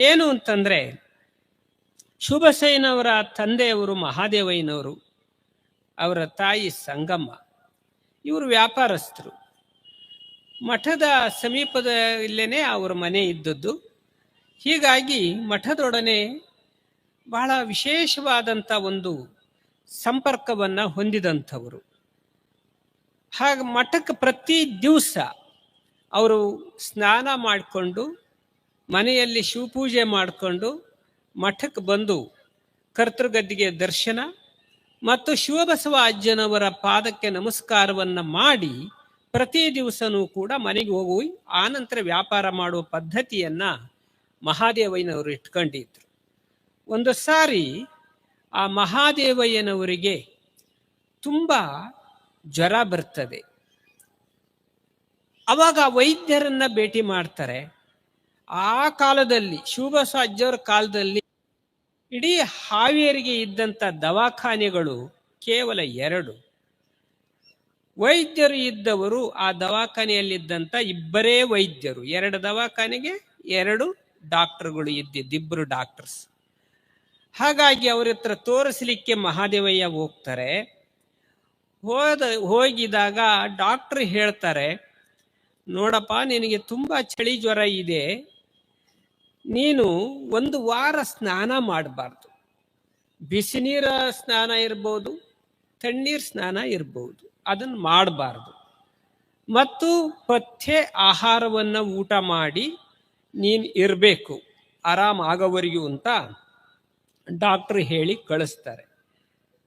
ಏನು ಅಂತಂದ್ರೆ, ಶುಭಸೇನವರ ತಂದೆಯವರು ಮಹಾದೇವಯ್ಯನವರು, ಅವರ ತಾಯಿ ಸಂಗಮ್ಮ. ಇವರು ವ್ಯಾಪಾರಸ್ಥರು. ಮಠದ ಸಮೀಪದ ಇಲ್ಲೇನೆ ಅವರ ಮನೆ ಇದ್ದದ್ದು. ಹೀಗಾಗಿ ಮಠದೊಡನೆ ಬಹಳ ವಿಶೇಷವಾದಂಥ ಒಂದು ಸಂಪರ್ಕವನ್ನು ಹೊಂದಿದಂಥವರು. ಹಾಗೆ ಮಠಕ್ಕೆ ಪ್ರತಿ ದಿವಸ ಅವರು ಸ್ನಾನ ಮಾಡಿಕೊಂಡು ಮನೆಯಲ್ಲಿ ಶಿವಪೂಜೆ ಮಾಡಿಕೊಂಡು ಮಠಕ್ಕೆ ಬಂದು ಕರ್ತೃಗದ್ದಿಗೆ ದರ್ಶನ ಮತ್ತು ಶಿವಬಸವ ಅಜ್ಜನವರ ಪಾದಕ್ಕೆ ನಮಸ್ಕಾರವನ್ನು ಮಾಡಿ ಪ್ರತಿ ದಿವಸನೂ ಕೂಡ ಮನೆಗೆ ಹೋಗಿ ಆನಂತರ ವ್ಯಾಪಾರ ಮಾಡುವ ಪದ್ಧತಿಯನ್ನು ಮಹಾದೇವಯ್ಯನವರು ಇಟ್ಕೊಂಡಿದ್ರು. ಒಂದು ಸಾರಿ ಆ ಮಹಾದೇವಯ್ಯನವರಿಗೆ ತುಂಬ ಜ್ವರ ಬರ್ತದೆ. ಅವಾಗ ವೈದ್ಯರನ್ನ ಭೇಟಿ ಮಾಡ್ತಾರೆ. ಆ ಕಾಲದಲ್ಲಿ ಶಿವಬಸವ ಅಜ್ಜವರ ಕಾಲದಲ್ಲಿ ಇಡೀ ಹಾವೇರಿಗೆ ಇದ್ದಂಥ ದವಾಖಾನೆಗಳು ಕೇವಲ 2. ವೈದ್ಯರು ಇದ್ದವರು ಆ ದವಾಖಾನೆಯಲ್ಲಿದ್ದಂಥ 2 ವೈದ್ಯರು. 2 ದವಾಖಾನೆಗೆ 2 ಡಾಕ್ಟರ್ಗಳು ಇದ್ದಿದ್ದು, 2 ಡಾಕ್ಟರ್ಸ್. ಹಾಗಾಗಿ ಅವ್ರ ಹತ್ರ ತೋರಿಸ್ಲಿಕ್ಕೆ ಮಹಾದೇವಯ್ಯ ಹೋಗ್ತಾರೆ. ಹೋಗಿದಾಗ ಡಾಕ್ಟರ್ ಹೇಳ್ತಾರೆ, ನೋಡಪ್ಪ, ನಿನಗೆ ತುಂಬ ಚಳಿ ಜ್ವರ ಇದೆ, ನೀನು 1 ವಾರ ಸ್ನಾನ ಮಾಡಬಾರ್ದು. ಬಿಸಿ ನೀರ ಸ್ನಾನ ಇರ್ಬೋದು, ತಣ್ಣೀರು ಸ್ನಾನ ಇರ್ಬೋದು, ಅದನ್ನು ಮಾಡಬಾರ್ದು. ಮತ್ತು ಪಥ್ಯ ಆಹಾರವನ್ನು ಊಟ ಮಾಡಿ ನೀನು ಇರಬೇಕು ಆರಾಮಾಗೋವರೆಗೂ ಅಂತ ಡಾಕ್ಟ್ರು ಹೇಳಿ ಕಳಿಸ್ತಾರೆ.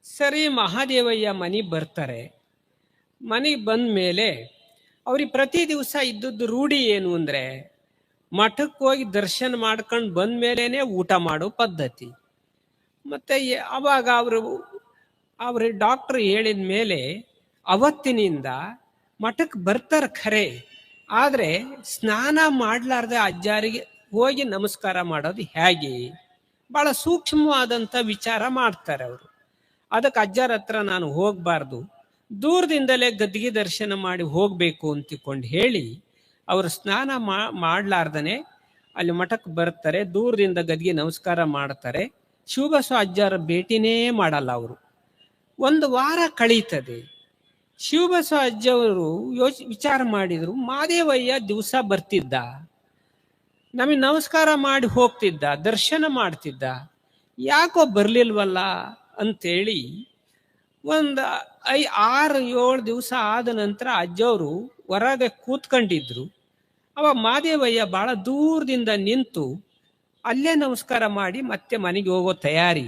ಸರಿ, ಮಹಾದೇವಯ್ಯ ಮನೆಗೆ ಬರ್ತಾರೆ. ಮನೆಗೆ ಬಂದ ಮೇಲೆ ಅವ್ರಿಗೆ ಪ್ರತಿ ದಿವಸ ಇದ್ದದ್ದು ರೂಢಿ ಏನು ಅಂದರೆ, ಮಠಕ್ಕೆ ಹೋಗಿ ದರ್ಶನ ಮಾಡ್ಕೊಂಡು ಬಂದ ಮೇಲೇ ಊಟ ಮಾಡೋ ಪದ್ಧತಿ. ಮತ್ತು ಅವಾಗ ಅವ್ರ ಡಾಕ್ಟ್ರು ಹೇಳಿದ ಮೇಲೆ ಅವತ್ತಿನಿಂದ ಮಠಕ್ಕೆ ಬರ್ತಾರೆ ಖರೆ, ಆದರೆ ಸ್ನಾನ ಮಾಡಲಾರ್ದೆ ಅಜ್ಜಾರಿಗೆ ಹೋಗಿ ನಮಸ್ಕಾರ ಮಾಡೋದು ಹೇಗೆ? ಭಾಳ ಸೂಕ್ಷ್ಮವಾದಂಥ ವಿಚಾರ ಮಾಡ್ತಾರೆ ಅವರು. ಅದಕ್ಕೆ ಅಜ್ಜಾರ ಹತ್ರ ನಾನು ಹೋಗಬಾರ್ದು, ದೂರದಿಂದಲೇ ಗದ್ದಿಗೆ ದರ್ಶನ ಮಾಡಿ ಹೋಗಬೇಕು ಅಂತಿಕೊಂಡು ಹೇಳಿ ಅವರು ಸ್ನಾನ ಮಾಡಲಾರ್ದನೆ ಅಲ್ಲಿ ಮಠಕ್ಕೆ ಬರ್ತಾರೆ. ದೂರದಿಂದ ಗದ್ದಿಗೆ ನಮಸ್ಕಾರ ಮಾಡ್ತಾರೆ. ಶಿವಬಸವ ಅಜ್ಜಾರ ಭೇಟಿನೇ ಮಾಡಲ್ಲ ಅವರು. 1 ವಾರ ಕಳೀತದೆ. ಶಿವಬಸವ ಅಜ್ಜವರು ವಿಚಾರ ಮಾಡಿದರು, ಮಹಾದೇವಯ್ಯ ದಿವಸ ಬರ್ತಿದ್ದ, ನಮಗೆ ನಮಸ್ಕಾರ ಮಾಡಿ ಹೋಗ್ತಿದ್ದ, ದರ್ಶನ ಮಾಡ್ತಿದ್ದ, ಯಾಕೋ ಬರಲಿಲ್ವಲ್ಲ ಅಂತೇಳಿ 1 6-7 ದಿವಸ ಆದ ನಂತರ ಅಜ್ಜವರು ಹೊರಗೆ ಕೂತ್ಕೊಂಡಿದ್ರು. ಅವಾಗ ಮಹಾದೇವಯ್ಯ ಭಾಳ ದೂರದಿಂದ ನಿಂತು ಅಲ್ಲೇ ನಮಸ್ಕಾರ ಮಾಡಿ ಮತ್ತೆ ಮನೆಗೆ ಹೋಗೋ ತಯಾರಿ.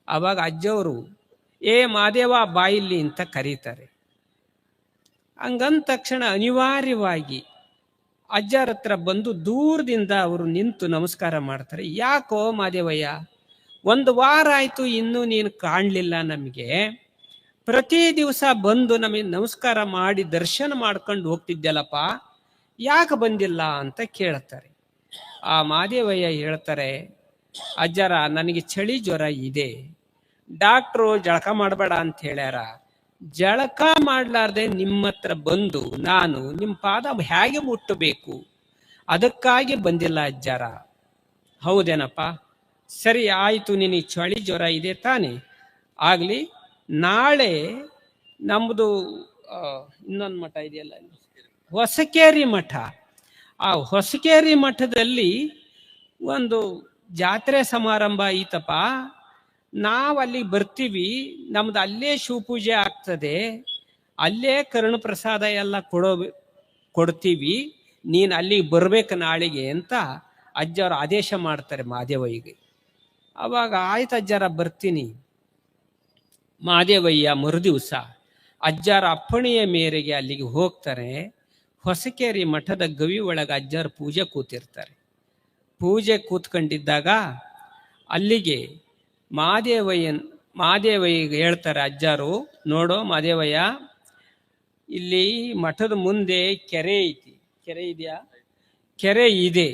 ಆವಾಗ ಅಜ್ಜವರು ಮಹಾದೇವ ಬಾಯಿಲ್ಲಿ ಅಂತ ಕರೀತಾರೆ. ಹಂಗಂದ ತಕ್ಷಣ ಅನಿವಾರ್ಯವಾಗಿ ಅಜ್ಜರ ಹತ್ರ ಬಂದು ದೂರದಿಂದ ಅವರು ನಿಂತು ನಮಸ್ಕಾರ ಮಾಡ್ತಾರೆ. ಯಾಕೋ ಮಹಾದೇವಯ್ಯ, 1 ವಾರ ಆಯಿತು, ಇನ್ನೂ ನೀನು ಕಾಣಲಿಲ್ಲ ನಮಗೆ. ಪ್ರತಿ ದಿವಸ ಬಂದು ನಮಗೆ ನಮಸ್ಕಾರ ಮಾಡಿ ದರ್ಶನ ಮಾಡ್ಕೊಂಡು ಹೋಗ್ತಿದ್ದಲ್ಲಪ್ಪ, ಯಾಕೆ ಬಂದಿಲ್ಲ ಅಂತ ಕೇಳ್ತಾರೆ. ಆ ಮಹಾದೇವಯ್ಯ ಹೇಳ್ತಾರೆ, ಅಜ್ಜರ, ನನಗೆ ಚಳಿ ಜ್ವರ ಇದೆ, ಡಾಕ್ಟ್ರು ಜಳಕ ಮಾಡಬೇಡ ಅಂತ ಹೇಳ್ಯಾರ. ಜಳಕ ಮಾಡಲಾರ್ದೆ ನಿಮ್ಮ ಹತ್ರ ಬಂದು ನಾನು ನಿಮ್ಮ ಪಾದ ಹೇಗೆ ಮುಟ್ಟಬೇಕು? ಅದಕ್ಕಾಗಿ ಬಂದಿಲ್ಲ ಅಜ್ಜಾರ. ಹೌದೇನಪ್ಪ, ಸರಿ ಆಯಿತು, ನಿನಗೆ ಚಳಿ ಜ್ವರ ಇದೆ ತಾನೆ, ಆಗಲಿ. ನಾಳೆ ನಮ್ಮದು ಇನ್ನೊಂದು ಮಠ ಇದೆಯಲ್ಲ, ಹೊಸಕೇರಿ ಮಠ. ಆ ಹೊಸಕೇರಿ ಮಠದಲ್ಲಿ ಒಂದು ಜಾತ್ರೆ ಸಮಾರಂಭ ಐತಪ್ಪ, ನಾವು ಅಲ್ಲಿಗೆ ಬರ್ತೀವಿ, ನಮ್ದು ಅಲ್ಲೇ ಶಿವಪೂಜೆ ಆಗ್ತದೆ, ಅಲ್ಲೇ ಕರುಣಪ್ರಸಾದ ಎಲ್ಲ ಕೊಡ್ತೀವಿ, ನೀನು ಅಲ್ಲಿಗೆ ಬರ್ಬೇಕು ನಾಳೆಗೆ ಅಂತ ಅಜ್ಜವರು ಆದೇಶ ಮಾಡ್ತಾರೆ ಮಹಾದೇವಯ್ಯಗೆ. ಅವಾಗ ಆಯ್ತು ಅಜ್ಜಾರ, ಬರ್ತೀನಿ. ಮಹಾದೇವಯ್ಯ ಮರುದಿವಸ ಅಜ್ಜಾರ ಅಪ್ಪಣೆಯ ಮೇರೆಗೆ ಅಲ್ಲಿಗೆ ಹೋಗ್ತಾರೆ. ಹೊಸಕೇರಿ ಮಠದ ಗವಿ ಒಳಗೆ ಅಜ್ಜಾರ ಪೂಜೆ ಕೂತಿರ್ತಾರೆ. ಪೂಜೆ ಕೂತ್ಕೊಂಡಿದ್ದಾಗ ಅಲ್ಲಿಗೆ ಮಹಾದೇವಯ್ಯಗೆ ಹೇಳ್ತಾರೆ ಅಜ್ಜಾರು, ನೋಡೋ ಮಹಾದೇವಯ್ಯ, ಇಲ್ಲಿ ಮಠದ ಮುಂದೆ ಕೆರೆ ಐತಿ, ಕೆರೆ ಇದೆಯಾ? ಕೆರೆ ಇದೆ.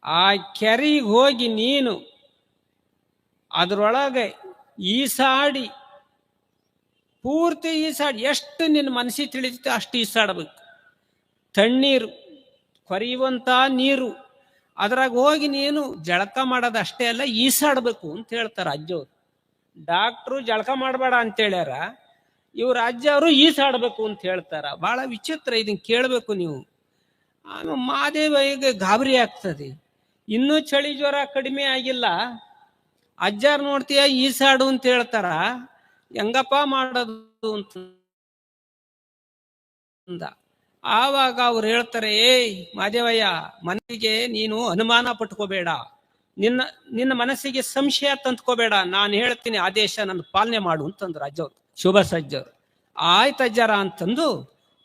ಆ ಕೆರೆಗೆ ಹೋಗಿ ನೀನು ಅದರೊಳಗೆ ಈಸಾಡಿ, ಪೂರ್ತಿ ಈಸಾಡಿ, ಎಷ್ಟು ನಿನ್ನ ಮನಸ್ಸಿಗೆ ತಿಳಿಯುತ್ತೆ ಅಷ್ಟು ಈಸಾಡಬೇಕು. ತಣ್ಣೀರು, ಕೊರೆಯುವಂಥ ನೀರು, ಅದ್ರಾಗ ಹೋಗಿ ನೀನು ಜಳಕ ಮಾಡೋದು ಅಷ್ಟೇ ಅಲ್ಲ, ಈಸಾಡ್ಬೇಕು ಅಂತ ಹೇಳ್ತಾರ ಅಜ್ಜವ್ರು. ಡಾಕ್ಟ್ರು ಜಳಕ ಮಾಡಬೇಡ ಅಂತ ಹೇಳ್ಯಾರ, ಇವ್ರ ಅಜ್ಜ ಅವರು ಈಸಾಡ್ಬೇಕು ಅಂತ ಹೇಳ್ತಾರ. ಬಹಳ ವಿಚಿತ್ರ, ಇದನ್ನ ಕೇಳ್ಬೇಕು ನೀವು. ಆಮೇಲೆ ಮಾದೇವಿಗೆ ಗಾಬರಿ ಆಗ್ತದೆ, ಇನ್ನೂ ಚಳಿ ಜ್ವರ ಕಡಿಮೆ ಆಗಿಲ್ಲ, ಅಜ್ಜಾರ್ ನೋಡ್ತೀಯ ಈಸಾಡು ಅಂತ ಹೇಳ್ತಾರ, ಹೆಂಗಪ್ಪ ಮಾಡೋದು ಅಂತ. ಆವಾಗ ಅವ್ರು ಹೇಳ್ತಾರೆ, ಏಯ್ ಮಾದೇವಯ್ಯ, ಮನಸ್ಸಿಗೆ ನೀನು ಅನುಮಾನ ಪಟ್ಕೋಬೇಡ, ನಿನ್ನ ಮನಸ್ಸಿಗೆ ಸಂಶಯ ತಂದ್ಕೋಬೇಡ, ನಾನು ಹೇಳ್ತೀನಿ ಆದೇಶ ನನ್ನ ಪಾಲನೆ ಮಾಡು ಅಂತಂದ್ರು ಅಜ್ಜವ್ರು, ಶುಭ ಸಜ್ಜವ್ರು. ಆಯ್ತು ಅಜ್ಜಾರ ಅಂತಂದು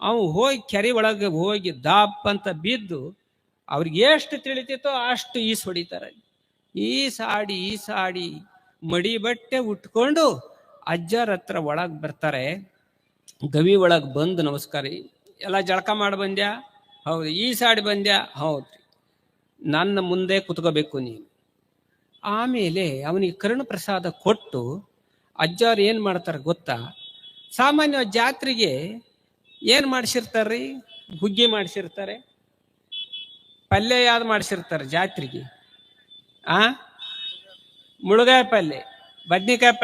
ಅವನು ಹೋಗಿ ಕೆರೆ ಒಳಗೆ ಹೋಗಿ ದಾಪ್ ಅಂತ ಬಿದ್ದು, ಅವ್ರಿಗೆ ಎಷ್ಟು ತಿಳಿತಿತ್ತೋ ಅಷ್ಟು ಈಸ್ ಹೊಡಿತಾರೆ. ಈಸಾಡಿ ಮಡಿ ಬಟ್ಟೆ ಉಟ್ಕೊಂಡು ಅಜ್ಜರ ಹತ್ರ ಒಳಗೆ ಬರ್ತಾರೆ. ಗವಿ ಒಳಗೆ ಬಂದು, ನಮಸ್ಕಾರ, ಎಲ್ಲ ಜಳಕ ಮಾಡಿ ಬಂದ್ಯಾ? ಹೌದು. ಈಸಾಡಿ ಬಂದ್ಯಾ? ಹೌದ್ರಿ. ನನ್ನ ಮುಂದೆ ಕುತ್ಕೋಬೇಕು ನೀನು. ಆಮೇಲೆ ಅವನಿಗೆ ಕರುಣಪ್ರಸಾದ ಕೊಟ್ಟು ಅಜ್ಜವ್ರು ಏನ್ ಮಾಡ್ತಾರೆ ಗೊತ್ತಾ? ಸಾಮಾನ್ಯ ಜಾತ್ರೆಗೆ ಏನ್ ಮಾಡಿಸಿರ್ತಾರ್ರಿ? ಹುಗ್ಗಿ ಮಾಡಿಸಿರ್ತಾರೆ, ಪಲ್ಯ ಯಾವ್ದು ಮಾಡಿಸಿರ್ತಾರೆ ಜಾತ್ರೆಗೆ? ಮುಳುಗಾಯಿ ಪಲ್ಯ, ಬದ್ನಿಕಾಯಿ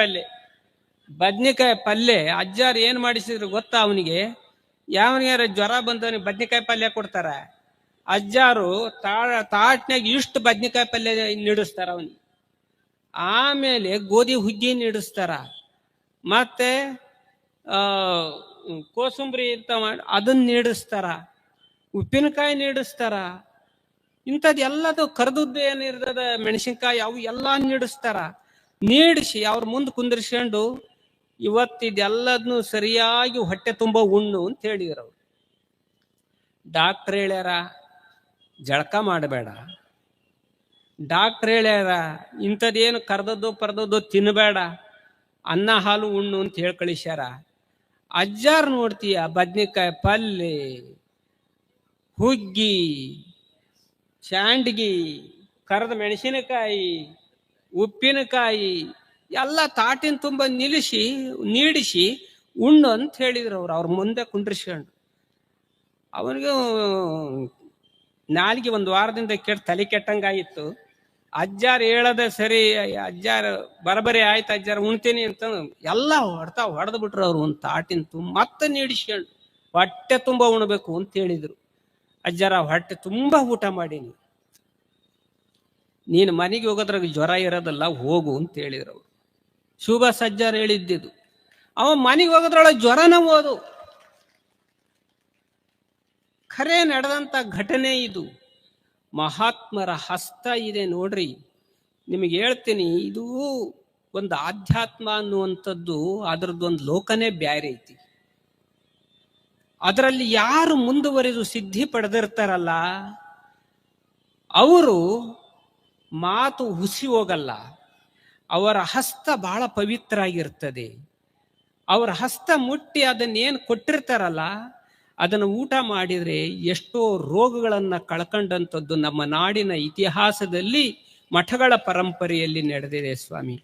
ಪಲ್ಯ. ಅಜ್ಜಾರು ಏನ್ ಮಾಡಿಸಿದ್ರು ಗೊತ್ತಾ? ಅವನಿಗೆ ಯಾವನಿಗಾರ ಜ್ವರ ಬಂದವನಿಗೆ ಬದ್ನಿಕಾಯಿ ಪಲ್ಯ ಕೊಡ್ತಾರ. ಅಜ್ಜಾರು ತಾಟ್ನಾಗ ಇಷ್ಟು ಬದ್ನಿಕಾಯಿ ಪಲ್ಯ ನೀಡಿಸ್ತಾರ ಅವನಿಗೆ. ಆಮೇಲೆ ಗೋಧಿ ಹುಗ್ಗಿ ನೀಡಿಸ್ತಾರ, ಮತ್ತೆ ಕೋಸಂಬರಿ ಅಂತ ಮಾಡಿ ಅದನ್ನ ನೀಡಿಸ್ತಾರ, ಉಪ್ಪಿನಕಾಯಿ ನೀಡಿಸ್ತಾರ. ಇಂಥದ್ದು ಎಲ್ಲದು ಕರೆದದ್ದು ಏನಿರ್ತದ, ಮೆಣಸಿನ್ಕಾಯಿ, ಅವು ಎಲ್ಲಾ ನೀಡಿಸ್ತಾರ. ನೀಡಿಸಿ ಅವ್ರ ಮುಂದೆ ಕುಂದಿರ್ಸ್ಕೊಂಡು, ಇವತ್ತಿದೆಲ್ಲದನ್ನು ಸರಿಯಾಗಿ ಹೊಟ್ಟೆ ತುಂಬ ಉಣ್ಣು ಅಂತ ಹೇಳಿದ್ರು ಅವ್ರು. ಡಾಕ್ಟರ್ ಹೇಳ್ಯಾರ ಜಳಕ ಮಾಡಬೇಡ, ಡಾಕ್ಟರ್ ಹೇಳ್ಯಾರ ಇಂಥದ್ದೇನು ಕರ್ದದ್ದು ಪರ್ದದ್ದು ತಿನ್ನಬೇಡ, ಅನ್ನ ಹಾಲು ಉಣ್ಣು ಅಂತ ಹೇಳಿ ಕಳಿಸ್ಯಾರ. ಅಜ್ಜಾರ್ ನೋಡ್ತೀಯ ಬದ್ನಿಕಾಯಿ ಪಲ್ಯ, ಹುಗ್ಗಿ, ಶಾಂಡ್ಗಿ, ಕರೆದ ಮೆಣಸಿನಕಾಯಿ, ಉಪ್ಪಿನಕಾಯಿ ಎಲ್ಲ ತಾಟಿನ ತುಂಬ ನೀಡಿಸಿ ಉಣ್ಣು ಅಂತ ಹೇಳಿದ್ರು ಅವ್ರ ಮುಂದೆ ಕುಂಡ್ರಿಸ್ಕೊಂಡು. ಅವನಿಗೆ ನಾಲಿಗೆ ಒಂದು ವಾರದಿಂದ ತಲೆ ಕೆಟ್ಟಂಗಾಗಿತ್ತು. ಅಜ್ಜಾರು ಹೇಳದೆ ಸರಿ, ಅಜ್ಜಾರು ಬರಬರಿ ಆಯ್ತು ಅಜ್ಜಾರು ಉಣ್ತೀನಿ ಅಂತ ಎಲ್ಲ ಹೊಡೆದು ಬಿಟ್ರು ಅವ್ರು. ಒಂದು ತಾಟಿನ ತುಂಬ ಮತ್ತೆ ನೀಡಿಸ್ಕೊಂಡು ಹೊಟ್ಟೆ ತುಂಬ ಉಣ್ಬೇಕು ಅಂತ ಹೇಳಿದ್ರು. ಅಜ್ಜಾರ ಹೊಟ್ಟೆ ತುಂಬಾ ಊಟ ಮಾಡೀನಿ, ನೀನು ಮನೆಗೆ ಹೋಗೋದ್ರಾಗ ಜ್ವರ ಇರೋದಲ್ಲ, ಹೋಗು ಅಂತ ಹೇಳಿದ್ರು ಅವ್ರು. ಶುಭ ಸಜ್ಜಾರ್ ಹೇಳಿದ್ದಿದ್ದು. ಅವ ಮನೆಗೆ ಹೋಗೋದ್ರೊಳಗೆ ಜ್ವರನ ಹೋದು. ಖರೆ ನಡೆದಂತ ಘಟನೆ ಇದು. ಮಹಾತ್ಮರ ಹಸ್ತ ಇದೆ ನೋಡ್ರಿ. ನಿಮಗೆ ಹೇಳ್ತೀನಿ, ಇದು ಒಂದು ಆಧ್ಯಾತ್ಮ ಅನ್ನುವಂಥದ್ದು, ಅದರದ್ದೊಂದು ಲೋಕನೇ ಬ್ಯಾರೆ ಐತಿ. ಅದರಲ್ಲಿ ಯಾರು ಮುಂದುವರಿದು ಸಿದ್ಧಿ ಪಡೆದಿರ್ತಾರಲ್ಲ, ಅವರು ಮಾತು ಹುಸಿ ಹೋಗಲ್ಲ. ಅವರ ಹಸ್ತ ಬಹಳ ಪವಿತ್ರ ಆಗಿರ್ತದೆ. ಅವರ ಹಸ್ತ ಮುಟ್ಟಿ ಅದನ್ನೇನು ಕೊಟ್ಟಿರ್ತಾರಲ್ಲ, ಅದನ್ನು ಊಟ ಮಾಡಿದ್ರೆ ಎಷ್ಟೋ ರೋಗಗಳನ್ನ ಕಳ್ಕೊಂಡಂಥದ್ದು ನಮ್ಮ ನಾಡಿನ ಇತಿಹಾಸದಲ್ಲಿ ಮಠಗಳ ಪರಂಪರೆಯಲ್ಲಿ ನಡೆದಿದೆ ಸ್ವಾಮಿ.